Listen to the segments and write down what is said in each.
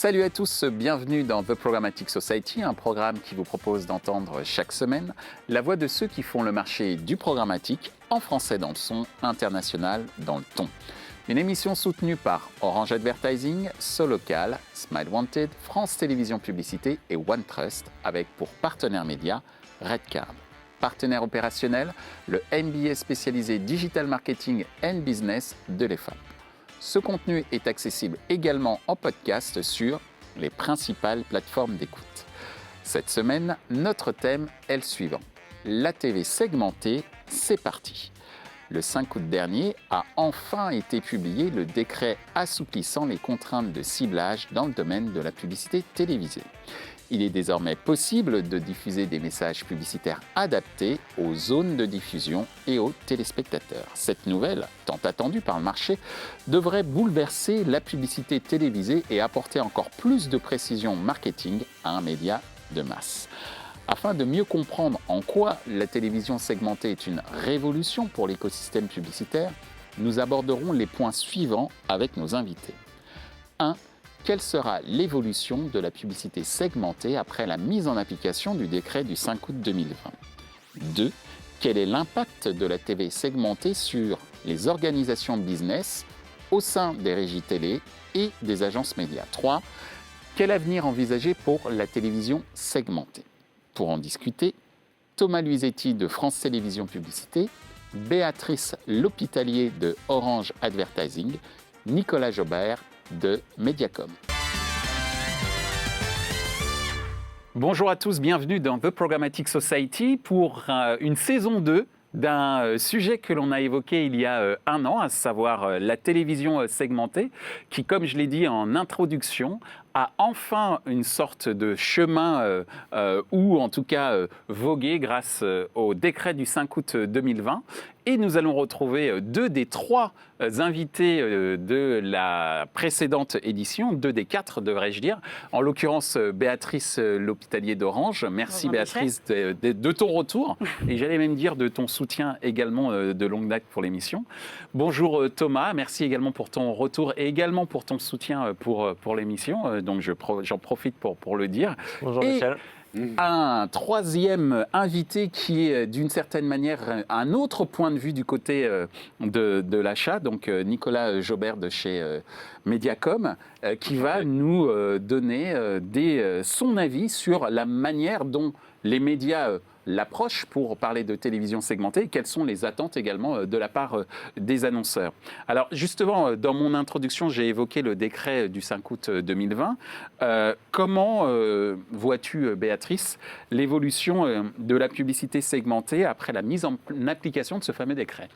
Salut à tous, bienvenue dans The Programmatic Society, un programme qui vous propose d'entendre chaque semaine la voix de ceux qui font le marché du programmatique en français dans le son, international dans le ton. Une émission soutenue par Orange Advertising, Solocal, Smile Wanted, France Télévisions Publicité et OneTrust, avec pour partenaire média Redcard. Partenaire opérationnel, le MBA spécialisé Digital Marketing and Business de l'EFAP. Ce contenu est accessible également en podcast sur les principales plateformes d'écoute. Cette semaine, notre thème est le suivant. La TV segmentée, c'est parti. Le 5 août dernier a enfin été publié le décret assouplissant les contraintes de ciblage dans le domaine de la publicité télévisée. Il est désormais possible de diffuser des messages publicitaires adaptés aux zones de diffusion et aux téléspectateurs. Cette nouvelle, tant attendue par le marché, devrait bouleverser la publicité télévisée et apporter encore plus de précision marketing à un média de masse. Afin de mieux comprendre en quoi la télévision segmentée est une révolution pour l'écosystème publicitaire, nous aborderons les points suivants avec nos invités. 1. Quelle sera l'évolution de la publicité segmentée après la mise en application du décret du 5 août 2020 ? 2. Quel est l'impact de la TV segmentée sur les organisations business au sein des régies télé et des agences médias ? 3. Quel avenir envisager pour la télévision segmentée ? Pour en discuter, Thomas Luisetti de France Télévisions Publicité, Béatrice L'Hôpitalier de Orange Advertising, Nicolas Jobert de Mediacom. Bonjour à tous, bienvenue dans The Programmatic Society pour une saison 2 d'un sujet que l'on a évoqué il y a un an, à savoir la télévision segmentée, qui, comme je l'ai dit en introduction, a enfin une sorte de chemin ou en tout cas vogué grâce au décret du 5 août 2020. Et nous allons retrouver deux des trois invités de la précédente édition, deux des quatre devrais-je dire, en l'occurrence Béatrice L'Hôpitalier d'Orange. Merci Béatrice de ton retour et j'allais même dire de ton soutien également de longue date pour l'émission. Bonjour Thomas, merci également pour ton retour et également pour ton soutien pour l'émission. Donc j'en profite pour le dire. Bonjour Michel. Un troisième invité qui est d'une certaine manière un autre point de vue du côté de l'achat, donc Nicolas Jobert de chez Mediacom, qui va nous donner son avis sur la manière dont les médias l'approche pour parler de télévision segmentée et quelles sont les attentes également de la part des annonceurs. Alors justement, dans mon introduction, j'ai évoqué le décret du 5 août 2020. Comment vois-tu, Béatrice, l'évolution de la publicité segmentée après la mise en application de ce fameux décret ?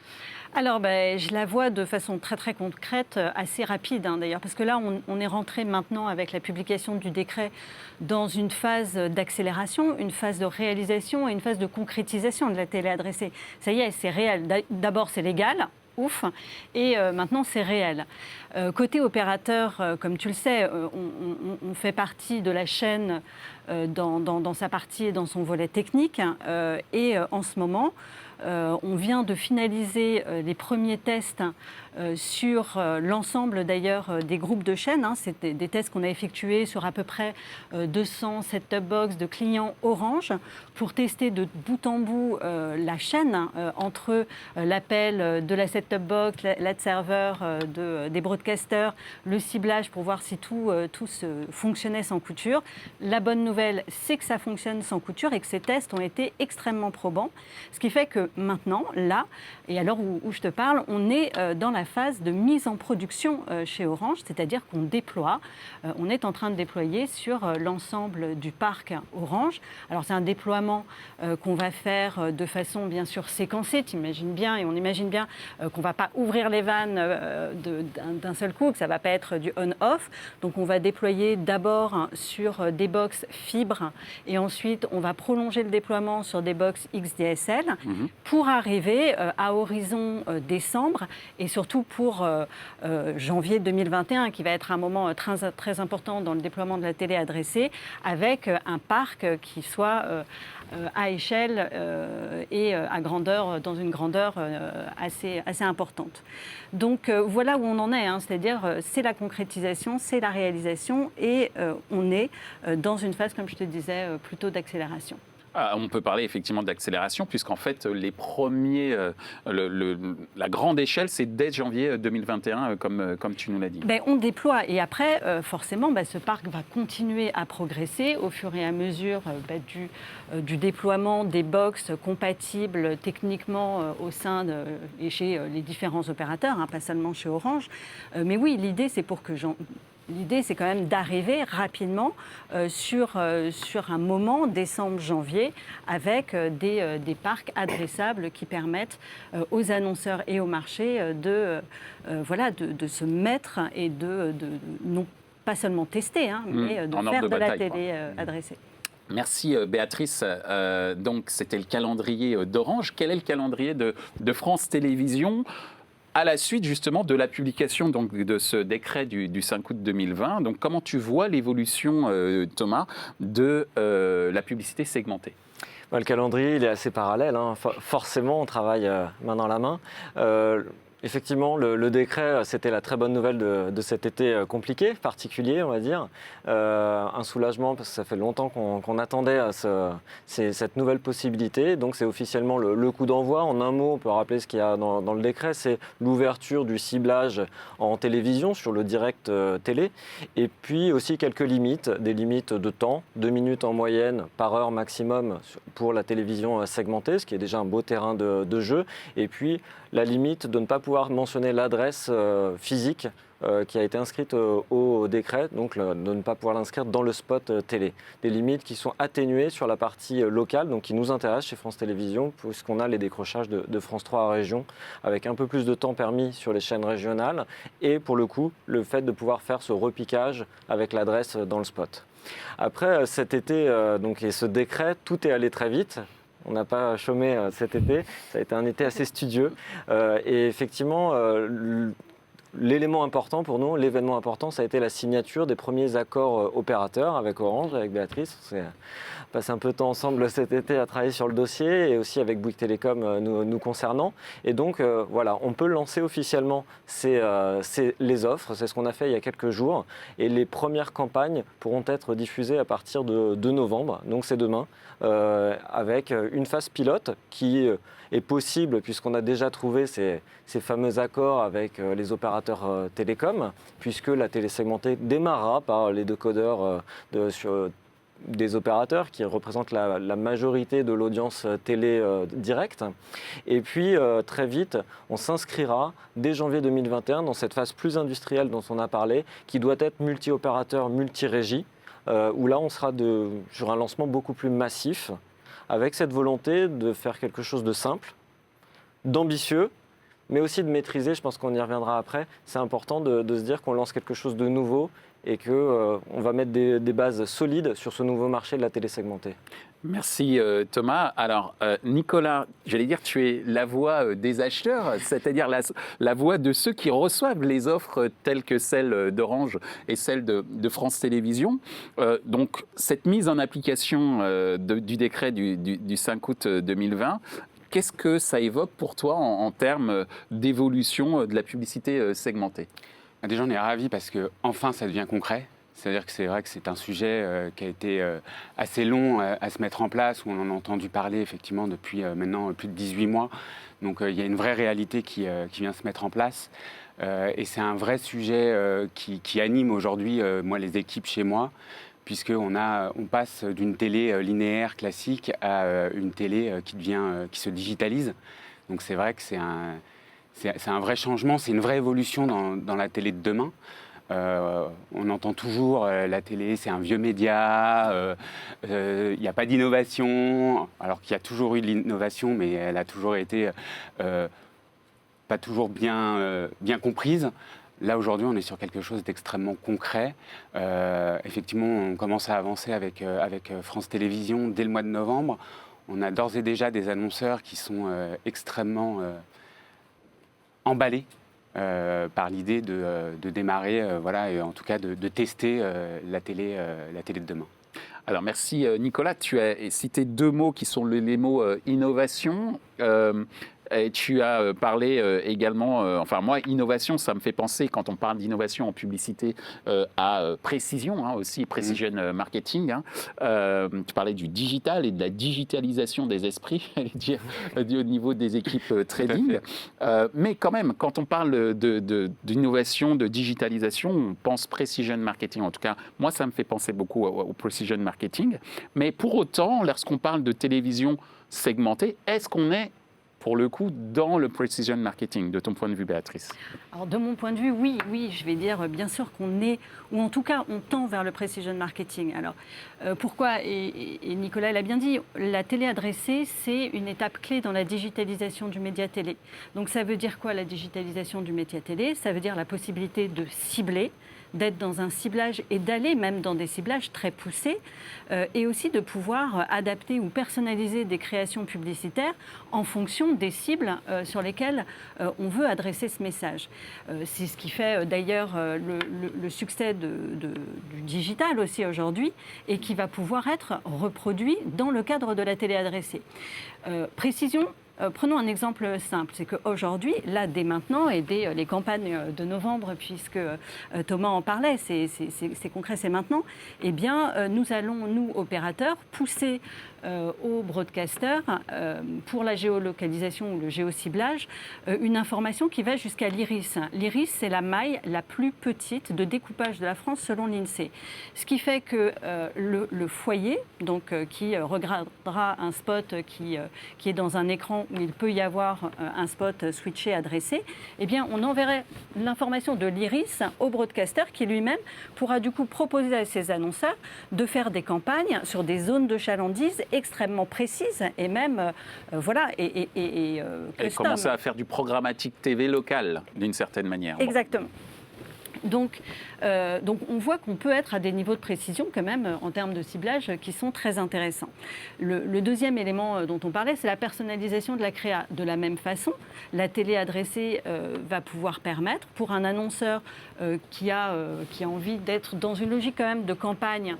Alors, je la vois de façon très très concrète, assez rapide d'ailleurs, parce que là, on est rentré maintenant avec la publication du décret dans une phase d'accélération, une phase de réalisation et une phase de concrétisation de la télé adressée. Ça y est, c'est réel. D'abord, c'est légal. Ouf, et maintenant c'est réel. Côté opérateur, comme tu le sais, on fait partie de la chaîne dans sa partie et dans son volet technique, et en ce moment, on vient de finaliser les premiers tests sur l'ensemble d'ailleurs des groupes de chaînes. C'est des tests qu'on a effectués sur à peu près 200 set-top box de clients Orange pour tester de bout en bout la chaîne entre l'appel de la set-top box, l'ad server des broadcasters, le ciblage pour voir si tout fonctionnait sans couture. La bonne nouvelle, c'est que ça fonctionne sans couture et que ces tests ont été extrêmement probants. Ce qui fait que maintenant, là, et à l'heure où je te parle, on est dans la phase de mise en production chez Orange, c'est-à-dire qu'on déploie, on est en train de déployer sur l'ensemble du parc Orange. Alors c'est un déploiement qu'on va faire de façon bien sûr séquencée, t'imagines bien, et on imagine bien qu'on ne va pas ouvrir les vannes d'un seul coup, que ça ne va pas être du on-off. Donc on va déployer d'abord sur des box fibres et ensuite on va prolonger le déploiement sur des box XDSL pour arriver à horizon décembre et surtout pour janvier 2021 qui va être un moment très important dans le déploiement de la télé adressée avec un parc qui soit à échelle et à grandeur, dans une grandeur assez importante. Donc voilà où on en est, hein, c'est-à-dire c'est la concrétisation, c'est la réalisation et on est dans une phase, comme je te disais, plutôt d'accélération. On peut parler effectivement d'accélération, puisqu'en fait, les premiers, la grande échelle, c'est dès janvier 2021, comme tu nous l'as dit. On déploie et après, forcément, ce parc va continuer à progresser au fur et à mesure du déploiement des box compatibles techniquement au sein et chez les différents opérateurs, hein, pas seulement chez Orange. Mais oui, l'idée, c'est L'idée, c'est quand même d'arriver rapidement sur un moment, décembre-janvier, avec des parcs adressables qui permettent aux annonceurs et au marché de se mettre et de non pas seulement tester, hein, mais de faire de la télé adressée. Merci Béatrice. Donc c'était le calendrier d'Orange. Quel est le calendrier de France Télévisions à la suite justement de la publication donc, de ce décret du 5 août 2020? Donc comment tu vois l'évolution, Thomas, de la publicité segmentée? Le calendrier, il est assez parallèle, hein. Forcément, on travaille main dans la main. Effectivement, le décret, c'était la très bonne nouvelle de cet été compliqué, particulier, on va dire. Un soulagement, parce que ça fait longtemps qu'on attendait cette nouvelle possibilité. Donc, c'est officiellement le coup d'envoi. En un mot, on peut rappeler ce qu'il y a dans le décret, c'est l'ouverture du ciblage en télévision, sur le direct télé. Et puis aussi quelques limites, des limites de temps, 2 minutes en moyenne par heure maximum pour la télévision segmentée, ce qui est déjà un beau terrain de jeu. Et puis, la limite de ne pas pouvoir mentionner l'adresse physique qui a été inscrite au décret, donc de ne pas pouvoir l'inscrire dans le spot télé. Des limites qui sont atténuées sur la partie locale, donc qui nous intéressent chez France Télévisions, puisqu'on a les décrochages de France 3 à région, avec un peu plus de temps permis sur les chaînes régionales, et pour le coup, le fait de pouvoir faire ce repiquage avec l'adresse dans le spot. Après cet été, et ce décret, tout est allé très vite. On n'a pas chômé cet été, ça a été un été assez studieux. Et effectivement, l'élément important pour nous, l'événement important, ça a été la signature des premiers accords opérateurs avec Orange, avec Béatrice. On s'est passé un peu de temps ensemble cet été à travailler sur le dossier et aussi avec Bouygues Télécom nous concernant. Et donc voilà, on peut lancer officiellement les offres, c'est ce qu'on a fait il y a quelques jours. Et les premières campagnes pourront être diffusées à partir de novembre, donc c'est demain, avec une phase pilote qui est possible puisqu'on a déjà trouvé ces fameux accords avec les opérateurs télécoms, puisque la télé segmentée démarrera par les décodeurs des opérateurs qui représentent la majorité de l'audience télé directe. Et puis très vite, on s'inscrira dès janvier 2021 dans cette phase plus industrielle dont on a parlé, qui doit être multi-opérateur, multi-régie, où là on sera sur un lancement beaucoup plus massif, avec cette volonté de faire quelque chose de simple, d'ambitieux, mais aussi de maîtriser. Je pense qu'on y reviendra après. C'est important de se dire qu'on lance quelque chose de nouveau et qu'on va mettre des bases solides sur ce nouveau marché de la télé segmentée. Merci Thomas. Alors Nicolas, j'allais dire tu es la voix des acheteurs, c'est-à-dire la voix de ceux qui reçoivent les offres telles que celle d'Orange et celle de France Télévisions. Donc cette mise en application du décret du 5 août 2020, qu'est-ce que ça évoque pour toi en termes d'évolution de la publicité segmentée? Déjà on est ravis parce que enfin ça devient concret. C'est-à-dire que c'est vrai que c'est un sujet qui a été assez long à se mettre en place, où on en a entendu parler effectivement depuis maintenant plus de 18 mois. Donc il y a une vraie réalité qui vient se mettre en place. Et c'est un vrai sujet qui anime aujourd'hui moi, les équipes chez moi, puisqu'on passe d'une télé linéaire classique à une télé qui se digitalise. Donc c'est vrai que c'est un vrai changement, c'est une vraie évolution dans la télé de demain. On entend toujours la télé, c'est un vieux média, il n'y a pas d'innovation, alors qu'il y a toujours eu de l'innovation, mais elle a toujours été pas toujours bien comprise. Là, aujourd'hui, on est sur quelque chose d'extrêmement concret. Effectivement, on commence à avancer avec France Télévisions dès le mois de novembre. On a d'ores et déjà des annonceurs qui sont extrêmement emballés par l'idée de démarrer, et en tout cas de tester la télé de demain. Alors merci Nicolas, tu as cité 2 mots qui sont les mots innovation. Et tu as parlé également, enfin moi, innovation, ça me fait penser, quand on parle d'innovation en publicité, à précision, aussi, precision marketing. Tu parlais du digital et de la digitalisation des esprits, j'allais dire, au niveau des équipes trading. Mais quand même, quand on parle d'innovation, de digitalisation, on pense precision marketing. En tout cas, moi, ça me fait penser beaucoup au precision marketing. Mais pour autant, lorsqu'on parle de télévision segmentée, est-ce qu'on est pour le coup, dans le precision marketing, de ton point de vue, Béatrice? Alors, de mon point de vue, oui, je vais dire bien sûr qu'on est, ou en tout cas, on tend vers le precision marketing. Alors, pourquoi et Nicolas l'a bien dit, la télé adressée, c'est une étape clé dans la digitalisation du média télé. Donc, ça veut dire quoi, la digitalisation du média télé? Ça veut dire la possibilité de cibler, d'être dans un ciblage et d'aller même dans des ciblages très poussés et aussi de pouvoir adapter ou personnaliser des créations publicitaires en fonction des cibles sur lesquelles on veut adresser ce message. C'est ce qui fait d'ailleurs le succès du digital aussi aujourd'hui et qui va pouvoir être reproduit dans le cadre de la télé adressée. Précision. Prenons un exemple simple, c'est qu'aujourd'hui, là, dès maintenant, et dès les campagnes de novembre, puisque Thomas en parlait, c'est concret, c'est maintenant, eh bien, nous allons, nous, opérateurs, pousser aux broadcasters, pour la géolocalisation ou le géociblage, une information qui va jusqu'à l'IRIS. L'IRIS, c'est la maille la plus petite de découpage de la France selon l'INSEE. Ce qui fait que le foyer, donc, qui regardera un spot qui est dans un écran où il peut y avoir un spot switché adressé, eh bien, on enverrait l'information de l'IRIS au broadcaster qui lui-même pourra du coup proposer à ses annonceurs de faire des campagnes sur des zones de chalandise extrêmement précises et même, voilà, et commencer à faire du programmatique TV local, d'une certaine manière. Exactement. Donc, on voit qu'on peut être à des niveaux de précision quand même en termes de ciblage qui sont très intéressants. Le deuxième élément dont on parlait, c'est la personnalisation de la créa. De la même façon, la télé adressée va pouvoir permettre pour un annonceur qui a envie d'être dans une logique quand même de campagne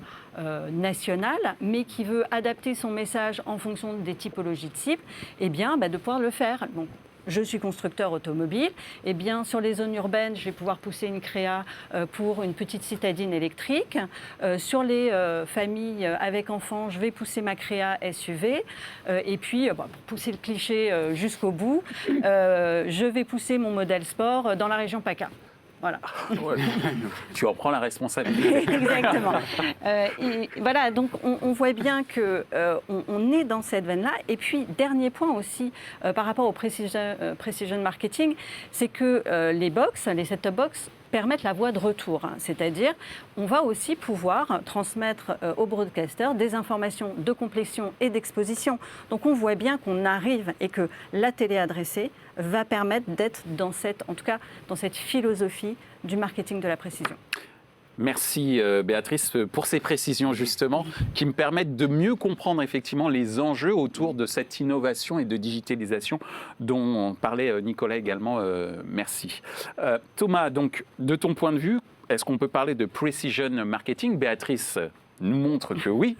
nationale, mais qui veut adapter son message en fonction des typologies de cibles, eh bien, de pouvoir le faire. Donc, je suis constructeur automobile, eh bien, sur les zones urbaines, je vais pouvoir pousser une créa pour une petite citadine électrique. Sur les familles avec enfants, je vais pousser ma créa SUV. Et puis, pour pousser le cliché jusqu'au bout, je vais pousser mon modèle sport dans la région PACA. Voilà. Ouais. Tu en prends la responsabilité. Exactement. Et voilà, donc on voit bien qu'on est dans cette veine-là. Et puis, dernier point aussi, par rapport au precision marketing, c'est que les set-top box permettent la voie de retour. C'est-à-dire, on va aussi pouvoir transmettre aux broadcasters des informations de complétion et d'exposition. Donc, on voit bien qu'on arrive et que la télé adressée va permettre d'être dans cette philosophie du marketing de la précision. Merci Béatrice pour ces précisions justement qui me permettent de mieux comprendre effectivement les enjeux autour de cette innovation et de digitalisation dont parlait Nicolas également. Merci. Thomas, donc de ton point de vue, est-ce qu'on peut parler de precision marketing? Béatrice nous montre que oui.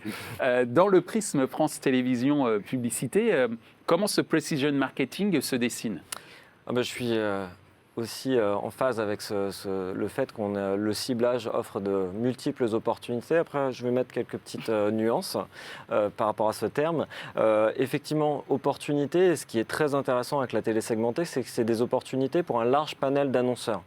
Dans le prisme France Télévisions Publicité, comment ce precision marketing se dessine? Je suis aussi en phase avec le fait qu'on le ciblage offre de multiples opportunités. Après, je vais mettre quelques petites nuances par rapport à ce terme. Effectivement, opportunités, ce qui est très intéressant avec la télé segmentée, c'est que c'est des opportunités pour un large panel d'annonceurs.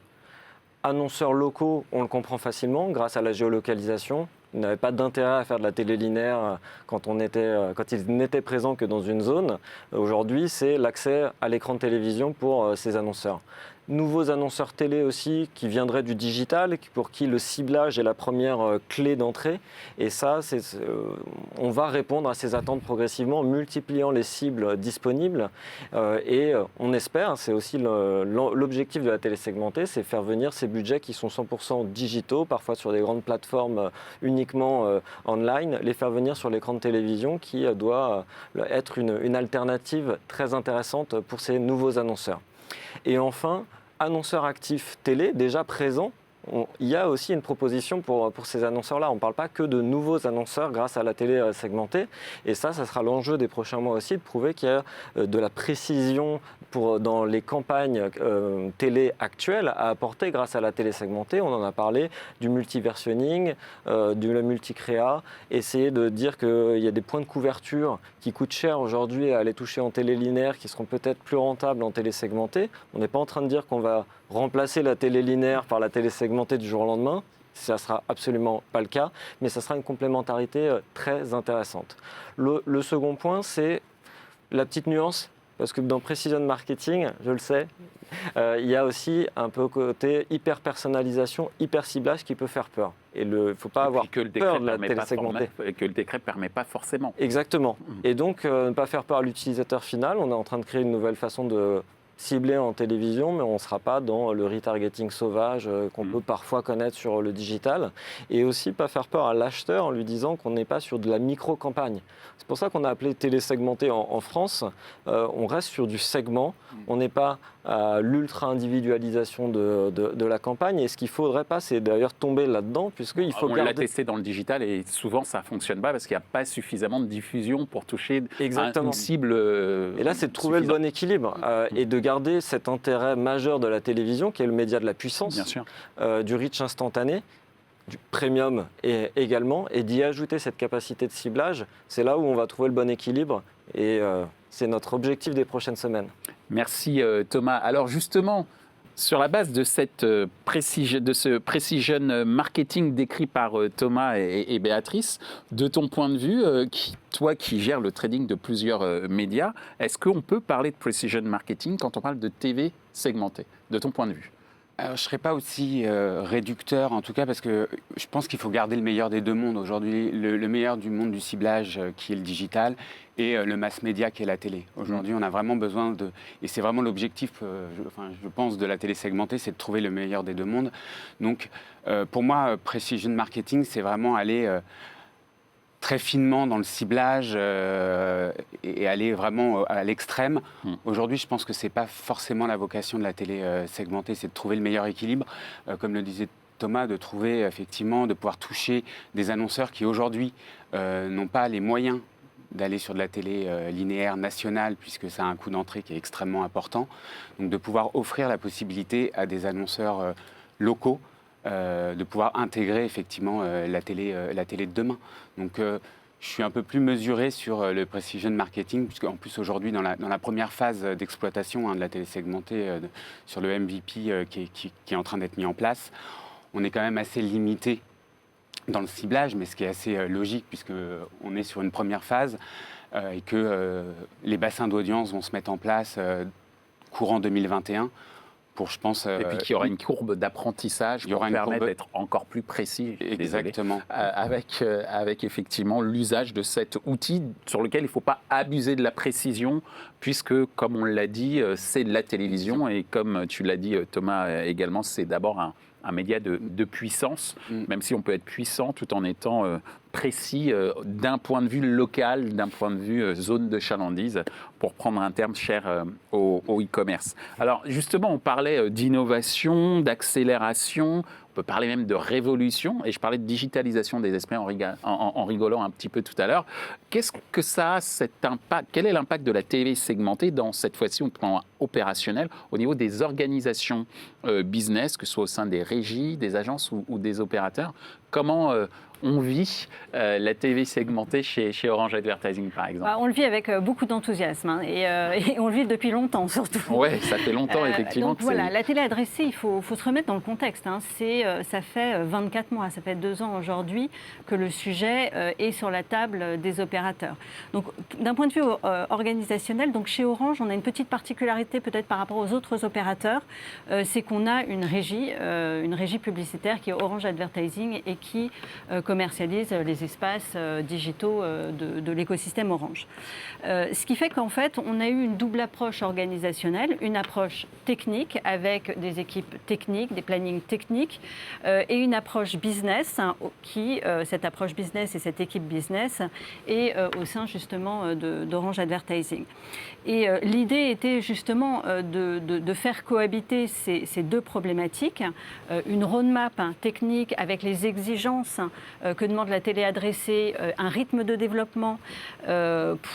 Annonceurs locaux, on le comprend facilement grâce à la géolocalisation. Ils n'avaient pas d'intérêt à faire de la télé linéaire quand ils n'étaient présents que dans une zone. Aujourd'hui, c'est l'accès à l'écran de télévision pour ces annonceurs. Nouveaux annonceurs télé aussi qui viendraient du digital, pour qui le ciblage est la première clé d'entrée. Et ça, on va répondre à ces attentes progressivement en multipliant les cibles disponibles. Et on espère, c'est aussi l'objectif de la télé segmentée, c'est faire venir ces budgets qui sont 100% digitaux, parfois sur des grandes plateformes uniquement online, les faire venir sur l'écran de télévision qui doit être une alternative très intéressante pour ces nouveaux annonceurs. Et enfin, annonceurs actifs télé déjà présents il y a aussi une proposition pour ces annonceurs-là. On ne parle pas que de nouveaux annonceurs grâce à la télé segmentée. Et ça sera l'enjeu des prochains mois aussi, de prouver qu'il y a de la précision dans les campagnes télé actuelles à apporter grâce à la télé segmentée. On en a parlé, du multiversionning, de la multicréa, essayer de dire qu'il y a des points de couverture qui coûtent cher aujourd'hui à aller toucher en télé linéaire, qui seront peut-être plus rentables en télé segmentée. On n'est pas en train de dire qu'on va remplacer la télé linéaire par la télé segmentée du jour au lendemain. Ça ne sera absolument pas le cas, mais ça sera une complémentarité très intéressante. Le second point, c'est la petite nuance, parce que dans Precision Marketing, je le sais, il y a aussi un peu côté hyper personnalisation, hyper ciblage qui peut faire peur. Et il ne faut pas avoir peur de la télé segmentée. Que le décret ne permet pas forcément. Exactement. Et donc, ne pas faire peur à l'utilisateur final. On est en train de créer une nouvelle façon de cibler en télévision, mais on ne sera pas dans le retargeting sauvage qu'on peut parfois connaître sur le digital. Et aussi, pas faire peur à l'acheteur en lui disant qu'on n'est pas sur de la micro-campagne. C'est pour ça qu'on a appelé télé segmentée en France. On reste sur du segment. On n'est pas à l'ultra-individualisation de la campagne. Et ce qu'il ne faudrait pas, c'est d'ailleurs tomber là-dedans, puisqu'il faut On l'a testé dans le digital et souvent, ça ne fonctionne pas parce qu'il n'y a pas suffisamment de diffusion pour toucher une cible. Et là, c'est de trouver le bon équilibre et de garder cet intérêt majeur de la télévision, qui est le média de la puissance, bien sûr. Du reach instantané, du premium également, et d'y ajouter cette capacité de ciblage. C'est là où on va trouver le bon équilibre et c'est notre objectif des prochaines semaines. Merci Thomas. Alors justement, sur la base de ce precision marketing décrit par Thomas et Béatrice, de ton point de vue, toi qui gères le trading de plusieurs médias, est-ce qu'on peut parler de precision marketing quand on parle de TV segmentée, de ton point de vue ? Alors, je ne serais pas aussi réducteur, en tout cas, parce que je pense qu'il faut garder le meilleur des deux mondes. Aujourd'hui, le meilleur du monde du ciblage, qui est le digital, et le mass média, qui est la télé. Aujourd'hui, on a vraiment besoin de... Et c'est vraiment l'objectif, je pense, de la télé segmentée, c'est de trouver le meilleur des deux mondes. Donc, pour moi, precision marketing, c'est vraiment aller... très finement dans le ciblage et aller vraiment à l'extrême. Aujourd'hui, je pense que ce n'est pas forcément la vocation de la télé segmentée, c'est de trouver le meilleur équilibre, comme le disait Thomas, de trouver effectivement, de pouvoir toucher des annonceurs qui aujourd'hui n'ont pas les moyens d'aller sur de la télé linéaire nationale, puisque ça a un coût d'entrée qui est extrêmement important. Donc de pouvoir offrir la possibilité à des annonceurs locaux de pouvoir intégrer effectivement la télé de demain. Donc je suis un peu plus mesuré sur le precision marketing, puisqu'en plus aujourd'hui dans la première phase d'exploitation de la télé segmentée, sur le MVP qui est en train d'être mis en place, on est quand même assez limité dans le ciblage, mais ce qui est assez logique, puisqu'on est sur une première phase et que les bassins d'audience vont se mettre en place courant 2021. Je pense, et puis qu'il y aura une courbe d'apprentissage pour permettre d'être encore plus précis. Exactement. Avec effectivement l'usage de cet outil sur lequel il ne faut pas abuser de la précision, puisque, comme on l'a dit, c'est de la télévision. Et comme tu l'as dit, Thomas, également, c'est d'abord un média de puissance, même si on peut être puissant tout en étant précis d'un point de vue local, d'un point de vue zone de chalandise, pour prendre un terme cher au e-commerce. Alors justement, on parlait d'innovation, d'accélération, on peut parler même de révolution, et je parlais de digitalisation des esprits en rigolant un petit peu tout à l'heure. Qu'est-ce que ça a, cet impact ? Quel est l'impact de la télé segmentée dans, cette fois-ci, au plan opérationnel, au niveau des organisations business, que ce soit au sein des régies, des agences ou des opérateurs ? Comment on vit la TV segmentée chez Orange Advertising, par exemple? On le vit avec beaucoup d'enthousiasme, et on le vit depuis longtemps, surtout. Oui, ça fait longtemps, effectivement. Donc voilà, la télé adressée, il faut se remettre dans le contexte. Ça fait 24 mois, ça fait 2 ans aujourd'hui que le sujet est sur la table des opérateurs. Donc, d'un point de vue organisationnel, donc chez Orange, on a une petite particularité peut-être par rapport aux autres opérateurs, c'est qu'on a une régie publicitaire qui est Orange Advertising et qui commercialise les espaces digitaux de l'écosystème Orange. Ce qui fait qu'en fait, on a eu une double approche organisationnelle, une approche technique avec des équipes techniques, des plannings techniques, et une approche business, cette approche business et cette équipe business est au sein justement d'Orange Advertising. Et l'idée était justement de faire cohabiter ces deux problématiques, une roadmap technique avec les exigences que demande la télé adressée, un rythme de développement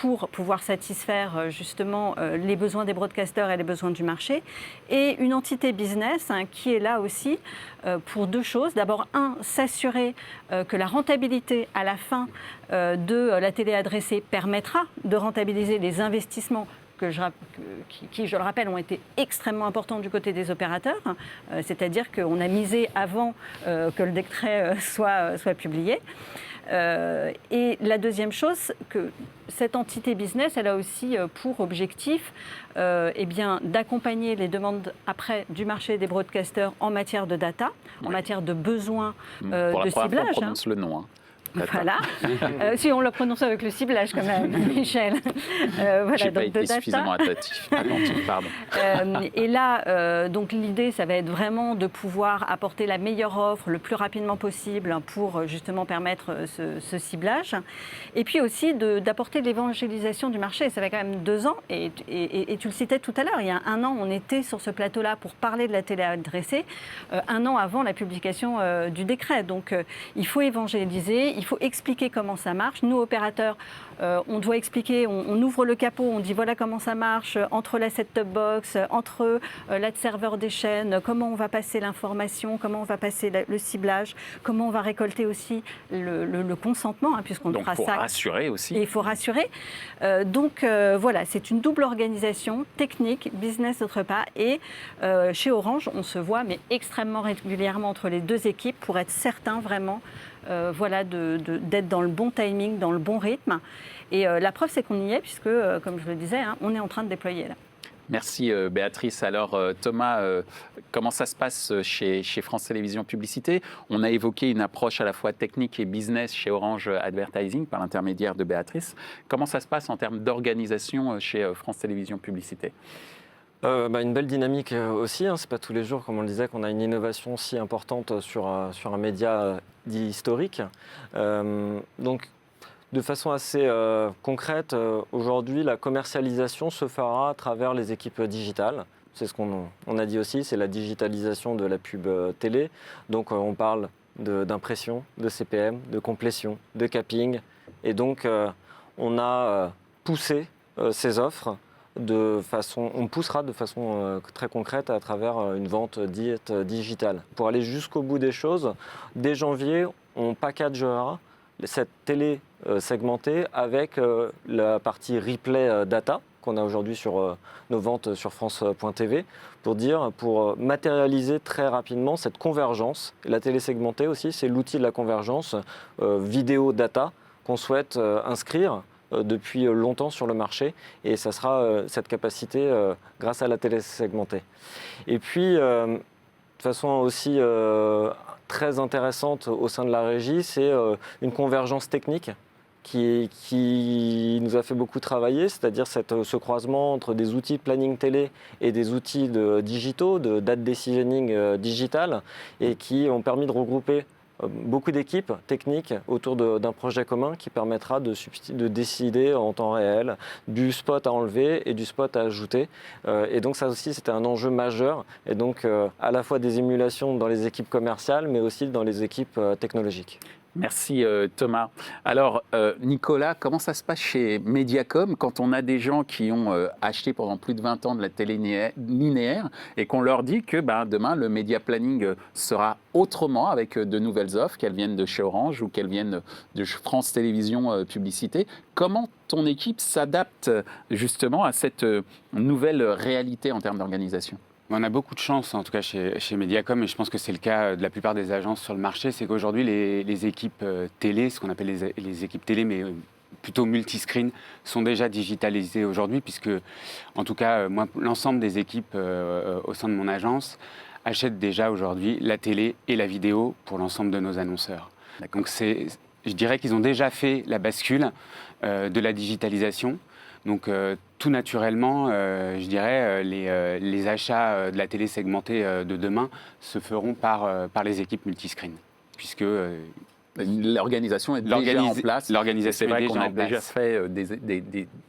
pour pouvoir satisfaire justement les besoins des broadcasters et les besoins du marché, et une entité business qui est là aussi pour deux choses. D'abord, s'assurer que la rentabilité à la fin de la télé adressée permettra de rentabiliser les investissements qui, je le rappelle, ont été extrêmement importants du côté des opérateurs. C'est-à-dire qu'on a misé avant que le décret soit publié. Et la deuxième chose, que cette entité business, elle a aussi pour objectif d'accompagner les demandes après du marché des broadcasters en matière de data, en matière de besoins de ciblage. On prononce le nom. Voilà. Si on le prononce avec le ciblage quand même, Michel. Voilà, j'ai pas été suffisamment attentif, pardon. Et là, donc l'idée, ça va être vraiment de pouvoir apporter la meilleure offre le plus rapidement possible pour justement permettre ce ciblage. Et puis aussi d'apporter de l'évangélisation du marché. Ça fait quand même 2 ans, et tu le citais tout à l'heure, il y a 1 an, on était sur ce plateau-là pour parler de la télé adressée, 1 an avant la publication du décret. Donc il faut évangéliser, il faut expliquer comment ça marche. Nous, opérateurs, on doit expliquer, on ouvre le capot, on dit voilà comment ça marche, entre la set-top box, entre l'ad serveur des chaînes, comment on va passer l'information, comment on va passer le ciblage, comment on va récolter aussi le consentement, puisqu'on fera ça. Donc, il faut rassurer aussi. Et il faut rassurer. Donc, voilà, c'est une double organisation, technique, business d'autre part. Et chez Orange, on se voit, mais extrêmement régulièrement entre les deux équipes pour être certain vraiment d'être dans le bon timing, dans le bon rythme. Et la preuve, c'est qu'on y est, puisque, comme je le disais, on est en train de déployer là. Merci Béatrice. Alors Thomas, comment ça se passe chez France Télévisions Publicité? On a évoqué une approche à la fois technique et business chez Orange Advertising par l'intermédiaire de Béatrice. Comment ça se passe en termes d'organisation chez France Télévisions Publicité? Une belle dynamique aussi. C'est pas tous les jours, comme on le disait, qu'on a une innovation si importante sur un média dit historique. Donc, de façon assez concrète, aujourd'hui, la commercialisation se fera à travers les équipes digitales. C'est ce qu'on a dit aussi, c'est la digitalisation de la pub télé. Donc, on parle d'impression, de CPM, de complétion, de capping. Et donc, on a poussé ces offres. On poussera de façon très concrète à travers une vente dite digitale. Pour aller jusqu'au bout des choses, dès janvier, on packagera cette télé segmentée avec la partie replay data qu'on a aujourd'hui sur nos ventes sur France.tv pour matérialiser très rapidement cette convergence. Et la télé segmentée aussi, c'est l'outil de la convergence vidéo data qu'on souhaite inscrire depuis longtemps sur le marché, et ça sera cette capacité grâce à la télé segmentée. Et puis, de façon aussi très intéressante au sein de la régie, c'est une convergence technique qui nous a fait beaucoup travailler, c'est-à-dire ce croisement entre des outils de planning télé et des outils digitaux, de data decisioning digital, et qui ont permis de regrouper beaucoup d'équipes techniques autour d'un projet commun qui permettra de décider en temps réel du spot à enlever et du spot à ajouter. Et donc ça aussi, c'était un enjeu majeur. Et donc à la fois des émulations dans les équipes commerciales, mais aussi dans les équipes technologiques. Merci Thomas. Alors Nicolas, comment ça se passe chez Mediacom quand on a des gens qui ont acheté pendant plus de 20 ans de la télé linéaire et qu'on leur dit que demain le média planning sera autrement avec de nouvelles offres, qu'elles viennent de chez Orange ou qu'elles viennent de France Télévisions Publicité? Comment ton équipe s'adapte justement à cette nouvelle réalité en termes d'organisation? On a beaucoup de chance, en tout cas chez Mediacom, et je pense que c'est le cas de la plupart des agences sur le marché, c'est qu'aujourd'hui, les équipes télé, ce qu'on appelle les équipes télé, mais plutôt multiscreen, sont déjà digitalisées aujourd'hui, puisque, en tout cas, moi, l'ensemble des équipes au sein de mon agence achètent déjà aujourd'hui la télé et la vidéo pour l'ensemble de nos annonceurs. Donc je dirais qu'ils ont déjà fait la bascule de la digitalisation. Donc tout naturellement, je dirais, les achats de la télé segmentée de demain se feront par les équipes multiscreen, puisque l'organisation est déjà en place. L'organisation C'est vrai est qu'on déjà a en place. déjà fait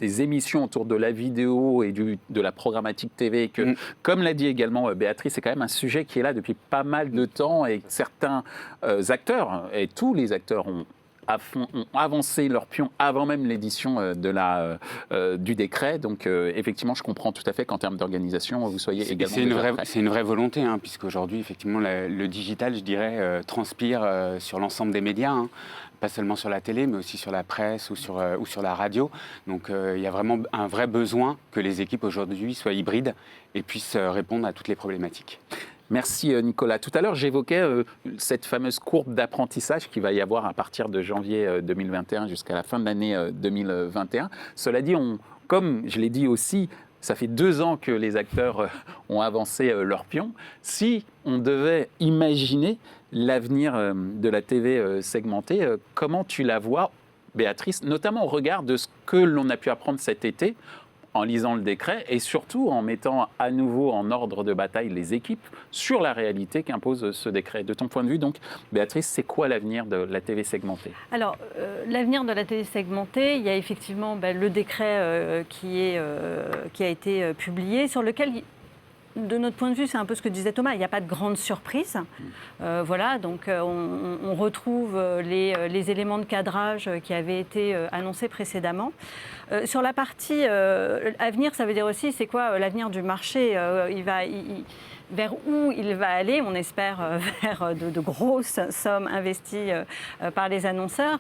des émissions autour de la vidéo et de la programmatique TV. Que, comme l'a dit également Béatrice, c'est quand même un sujet qui est là depuis pas mal de temps et certains acteurs, et tous les acteurs ont avancé leur pion avant même l'édition du décret. Donc effectivement, je comprends tout à fait qu'en termes d'organisation, vous soyez également c'est une vraie volonté, hein, puisqu'aujourd'hui, effectivement, le digital, je dirais, transpire sur l'ensemble des médias, hein, pas seulement sur la télé, mais aussi sur la presse ou sur la radio. Donc il y a vraiment un vrai besoin que les équipes aujourd'hui soient hybrides et puissent répondre à toutes les problématiques. Merci Nicolas. Tout à l'heure, j'évoquais cette fameuse courbe d'apprentissage qu'il va y avoir à partir de janvier 2021 jusqu'à la fin de l'année 2021. Cela dit, comme je l'ai dit aussi, ça fait 2 ans que les acteurs ont avancé leur pion. Si on devait imaginer l'avenir de la TV segmentée, comment tu la vois, Béatrice, notamment au regard de ce que l'on a pu apprendre cet été en lisant le décret et surtout en mettant à nouveau en ordre de bataille les équipes sur la réalité qu'impose ce décret. De ton point de vue, donc, Béatrice, c'est quoi l'avenir de la TV segmentée ? Alors, l'avenir de la télé segmentée, il y a effectivement le décret qui a été publié, sur lequel, de notre point de vue, c'est un peu ce que disait Thomas, il n'y a pas de grande surprise. Voilà, donc on retrouve les éléments de cadrage qui avaient été annoncés précédemment. Sur la partie avenir, ça veut dire aussi, c'est quoi l'avenir du marché ? Vers où il va aller, on espère vers de grosses sommes investies par les annonceurs.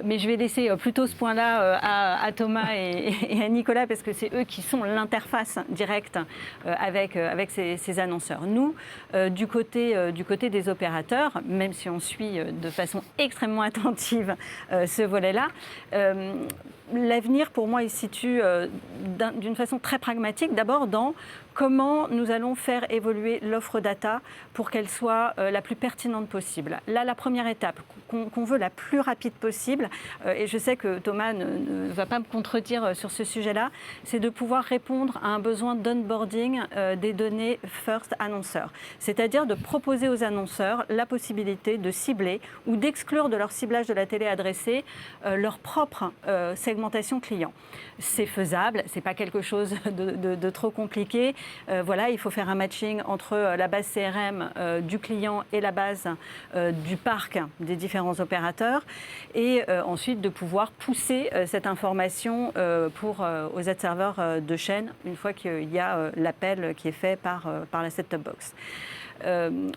Mais je vais laisser plutôt ce point-là à Thomas et à Nicolas, parce que c'est eux qui sont l'interface directe avec ces annonceurs. Nous, du côté des opérateurs, même si on suit de façon extrêmement attentive ce volet-là, l'avenir, pour moi, il se situe d'une façon très pragmatique. D'abord, dans comment nous allons faire évoluer l'offre data pour qu'elle soit la plus pertinente possible. Là, la première étape, qu'on veut la plus rapide possible, et je sais que Thomas ne va pas me contredire sur ce sujet-là, c'est de pouvoir répondre à un besoin d'onboarding des données first annonceurs. C'est-à-dire de proposer aux annonceurs la possibilité de cibler ou d'exclure de leur ciblage de la télé adressée leur propre segmentation client. C'est faisable, c'est pas quelque chose de trop compliqué. Voilà, il faut faire un matching entre la base CRM du client et la base du parc des différents opérateurs, et ensuite de pouvoir pousser cette information aux ad-serveurs de chaîne une fois qu'il y a l'appel qui est fait par la set-top box.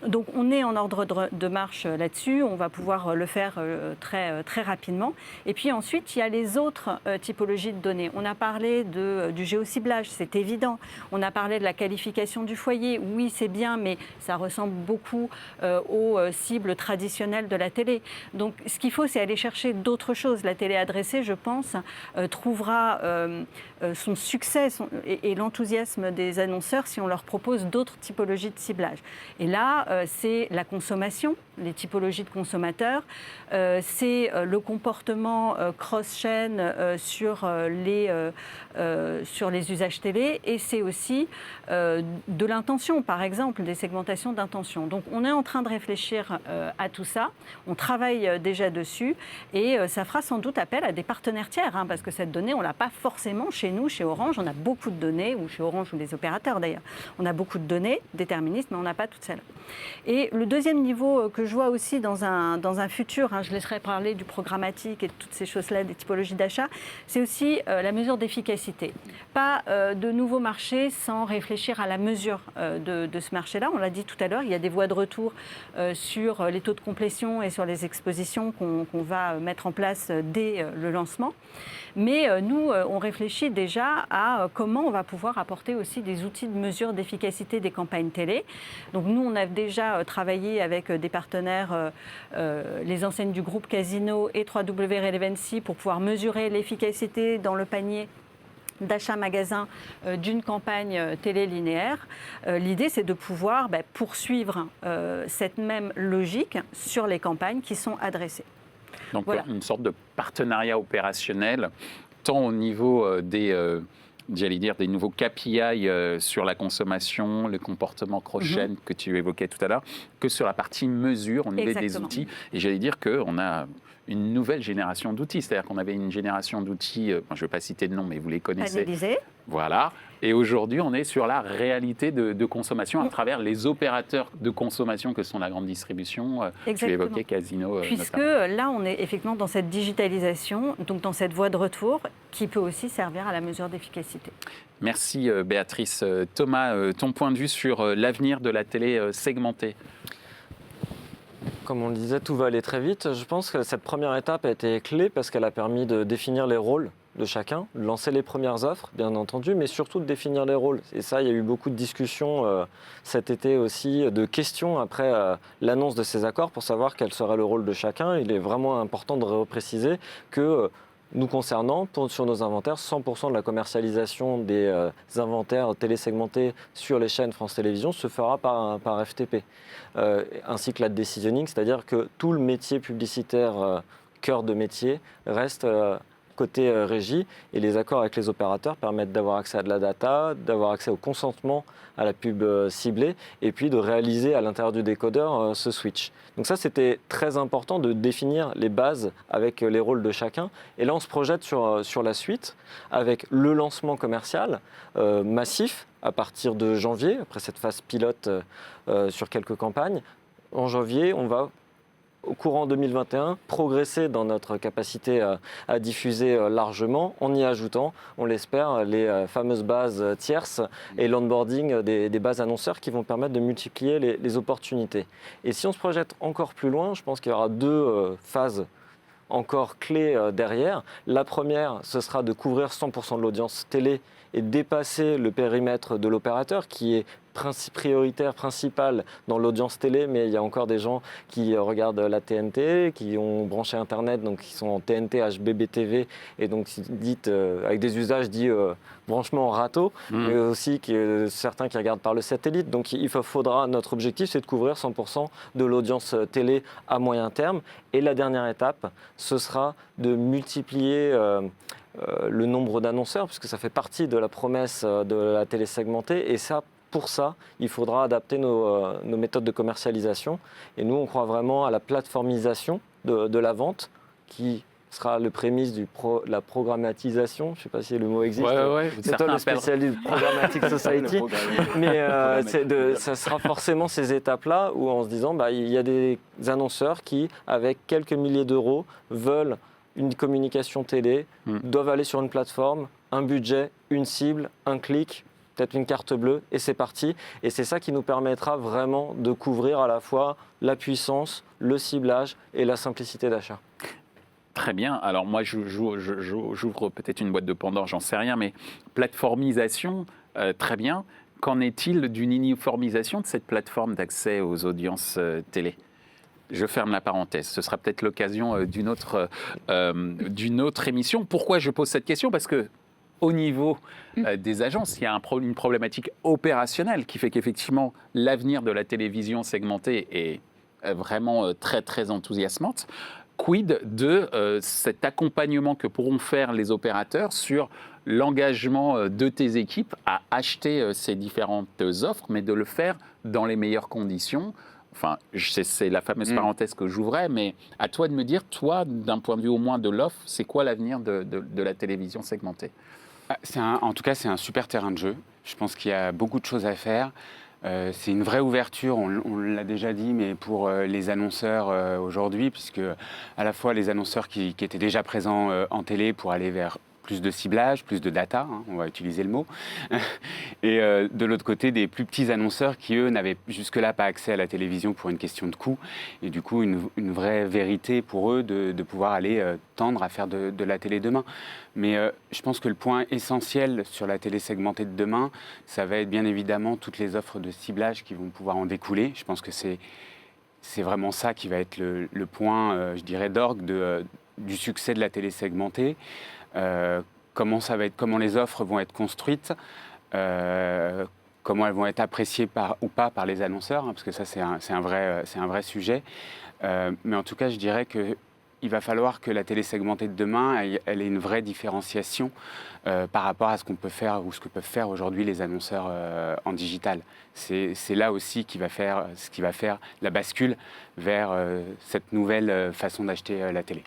Donc on est en ordre de marche là-dessus, on va pouvoir le faire très rapidement. Et puis ensuite, il y a les autres typologies de données. On a parlé du géociblage, c'est évident. On a parlé de la qualification du foyer. Oui, c'est bien, mais ça ressemble beaucoup aux cibles traditionnelles de la télé. Donc ce qu'il faut, c'est aller chercher d'autres choses. La télé adressée, je pense, trouvera son succès et l'enthousiasme des annonceurs si on leur propose d'autres typologies de ciblage. Et là, c'est la consommation, les typologies de consommateurs, c'est le comportement cross-chain sur les usages télé, et c'est aussi de l'intention, par exemple, des segmentations d'intention. Donc on est en train de réfléchir à tout ça, on travaille déjà dessus, et ça fera sans doute appel à des partenaires tiers, parce que cette donnée, on ne l'a pas forcément chez nous, chez Orange. On a beaucoup de données, ou chez Orange ou les opérateurs d'ailleurs, on a beaucoup de données déterministes, mais on n'a pas toutes celles. Et le deuxième niveau que je vois aussi dans un futur, je laisserai parler du programmatique et de toutes ces choses-là, des typologies d'achat, c'est aussi la mesure d'efficacité. Pas de nouveaux marchés sans réfléchir à la mesure de ce marché-là. On l'a dit tout à l'heure, il y a des voies de retour sur les taux de complétion et sur les expositions qu'on va mettre en place dès le lancement. Mais nous, on réfléchit déjà à comment on va pouvoir apporter aussi des outils de mesure d'efficacité des campagnes télé. Donc nous, on a déjà travaillé avec des partenaires, les enseignes du groupe Casino et 3W Relevancy, pour pouvoir mesurer l'efficacité dans le panier d'achat magasin d'une campagne télé linéaire. L'idée, c'est de pouvoir poursuivre cette même logique sur les campagnes qui sont adressées. Donc Voilà. une sorte de partenariat opérationnel, tant au niveau des nouveaux KPI sur la consommation, le comportement cross-chain que tu évoquais tout à l'heure, que sur la partie mesure au niveau des Exactement. outils. Et j'allais dire qu'on a une nouvelle génération d'outils, c'est-à-dire qu'on avait une génération d'outils, je ne vais pas citer de nom, mais vous les connaissez. Analyser. Voilà. Et aujourd'hui, on est sur la réalité de consommation à travers les opérateurs de consommation que sont la grande distribution. Tu Exactement. évoquais Casino. Puisque notamment. là, on est effectivement dans cette digitalisation, donc dans cette voie de retour qui peut aussi servir à la mesure d'efficacité. Merci Béatrice. Thomas, ton point de vue sur l'avenir de la télé segmentée? Comme on le disait, tout va aller très vite. Je pense que cette première étape a été clé parce qu'elle a permis de définir les rôles de chacun, de lancer les premières offres, bien entendu, mais surtout de définir les rôles. Et ça, il y a eu beaucoup de discussions cet été aussi, de questions après l'annonce de ces accords pour savoir quel serait le rôle de chacun. Il est vraiment important de repréciser que nous concernant, sur nos inventaires, 100% de la commercialisation des inventaires télésegmentés sur les chaînes France Télévisions se fera par FTP, ainsi que la decisioning, c'est-à-dire que tout le métier publicitaire, cœur de métier, reste côté régie, et les accords avec les opérateurs permettent d'avoir accès à de la data, d'avoir accès au consentement à la pub ciblée, et puis de réaliser à l'intérieur du décodeur ce switch. Donc ça, c'était très important de définir les bases avec les rôles de chacun. Et là, on se projette sur la suite avec le lancement commercial massif à partir de janvier, après cette phase pilote sur quelques campagnes. En janvier, on va, au courant 2021, progresser dans notre capacité à diffuser largement en y ajoutant, on l'espère, les fameuses bases tierces et l'onboarding des bases annonceurs qui vont permettre de multiplier les opportunités. Et si on se projette encore plus loin, je pense qu'il y aura deux phases encore clés derrière. La première, ce sera de couvrir 100% de l'audience télé et dépasser le périmètre de l'opérateur qui est prioritaire, principal dans l'audience télé, mais il y a encore des gens qui regardent la TNT, qui ont branché Internet, donc qui sont en TNT, HbbTV, et donc dites avec des usages dits branchement en râteau, mais aussi certains qui regardent par le satellite. Donc notre objectif, c'est de couvrir 100% de l'audience télé à moyen terme. Et la dernière étape, ce sera de multiplier le nombre d'annonceurs, puisque ça fait partie de la promesse de la télé segmentée, et ça, pour ça, il faudra adapter nos méthodes de commercialisation. Et nous, on croit vraiment à la plateformisation de la vente, qui sera le prémisse de la programmatisation. Je ne sais pas si le mot existe. Ouais, c'est toi le spécialiste de Programmatic Society. Mais ça sera forcément ces étapes-là où, en se disant, il y a des annonceurs qui, avec quelques milliers d'euros, veulent une communication télé, doivent aller sur une plateforme, un budget, une cible, un clic, peut-être une carte bleue, et c'est parti. Et c'est ça qui nous permettra vraiment de couvrir à la fois la puissance, le ciblage et la simplicité d'achat. Très bien. Alors moi, j'ouvre peut-être une boîte de Pandore, j'en sais rien, mais plateformisation, très bien. Qu'en est-il d'une uniformisation de cette plateforme d'accès aux audiences télé ? Je ferme la parenthèse. Ce sera peut-être l'occasion d'une autre émission. Pourquoi je pose cette question ? Parce que au niveau des agences, il y a une problématique opérationnelle qui fait qu'effectivement, l'avenir de la télévision segmentée est vraiment très, très enthousiasmante. Quid de cet accompagnement que pourront faire les opérateurs sur l'engagement de tes équipes à acheter ces différentes offres, mais de le faire dans les meilleures conditions ? Enfin, c'est la fameuse parenthèse que j'ouvrais, mais à toi de me dire, toi, d'un point de vue au moins de l'offre, c'est quoi l'avenir de la télévision segmentée ? En tout cas, c'est un super terrain de jeu. Je pense qu'il y a beaucoup de choses à faire. C'est une vraie ouverture, on l'a déjà dit, mais pour les annonceurs aujourd'hui, puisque à la fois les annonceurs qui étaient déjà présents en télé pour aller vers plus de ciblage, plus de data, on va utiliser le mot, et de l'autre côté, des plus petits annonceurs qui, eux, n'avaient jusque-là pas accès à la télévision pour une question de coût, et du coup, une vraie vérité pour eux de pouvoir aller tendre à faire de la télé demain. Mais je pense que le point essentiel sur la télé segmentée de demain, ça va être bien évidemment toutes les offres de ciblage qui vont pouvoir en découler. Je pense que c'est vraiment ça qui va être le point, je dirais, d'orgue du succès de la télé segmentée. comment comment les offres vont être construites, comment elles vont être appréciées ou pas par les annonceurs, hein, parce que ça c'est un vrai sujet. Mais en tout cas, je dirais qu'il va falloir que la télé segmentée de demain, elle ait une vraie différenciation par rapport à ce qu'on peut faire ou ce que peuvent faire aujourd'hui les annonceurs en digital. C'est là aussi ce qui va faire la bascule vers cette nouvelle façon d'acheter la télé.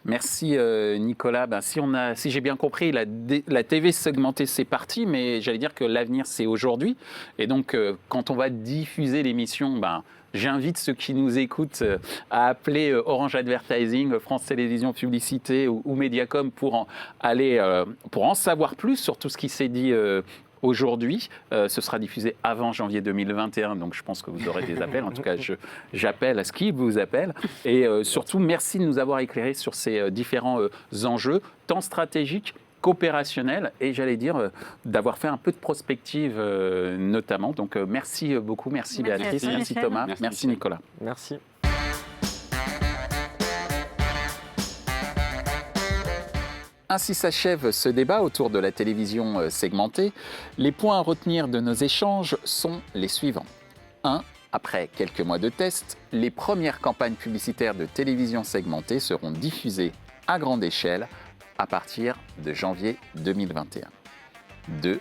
Merci Nicolas. Si j'ai bien compris, la TV segmentée c'est parti, mais j'allais dire que l'avenir c'est aujourd'hui. Et donc quand on va diffuser l'émission, j'invite ceux qui nous écoutent à appeler Orange Advertising, France Télévisions Publicité ou Mediacom pour en savoir plus sur tout ce qui s'est dit aujourd'hui. Ce sera diffusé avant janvier 2021, donc je pense que vous aurez des appels. En tout cas, j'appelle à ce qui vous appelle. Et surtout, merci de nous avoir éclairés sur ces différents enjeux, tant stratégiques qu'opérationnels, et j'allais dire d'avoir fait un peu de prospective notamment. Donc merci beaucoup, merci Béatrice, merci Thomas, merci Nicolas. Merci. Ainsi s'achève ce débat autour de la télévision segmentée. Les points à retenir de nos échanges sont les suivants. 1. Après quelques mois de tests, les premières campagnes publicitaires de télévision segmentée seront diffusées à grande échelle à partir de janvier 2021. 2.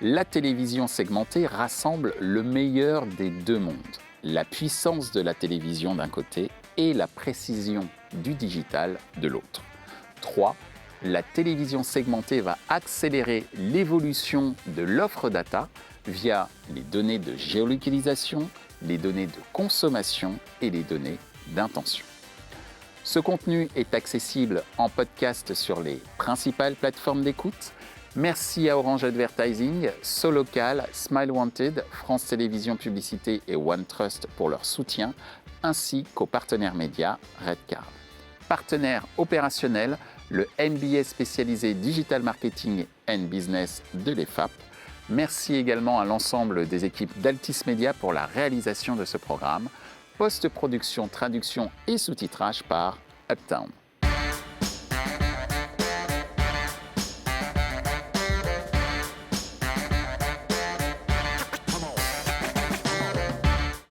La télévision segmentée rassemble le meilleur des deux mondes. La puissance de la télévision d'un côté et la précision du digital de l'autre. 3. La télévision segmentée va accélérer l'évolution de l'offre data via les données de géolocalisation, les données de consommation et les données d'intention. Ce contenu est accessible en podcast sur les principales plateformes d'écoute. Merci à Orange Advertising, Solocal, Smile Wanted, France Télévisions Publicité et OneTrust pour leur soutien, ainsi qu'aux partenaires médias Redcard. Partenaire opérationnel, le MBA spécialisé Digital Marketing and Business de l'EFAP. Merci également à l'ensemble des équipes d'Altis Media pour la réalisation de ce programme. Post-production, traduction et sous-titrage par Uptown.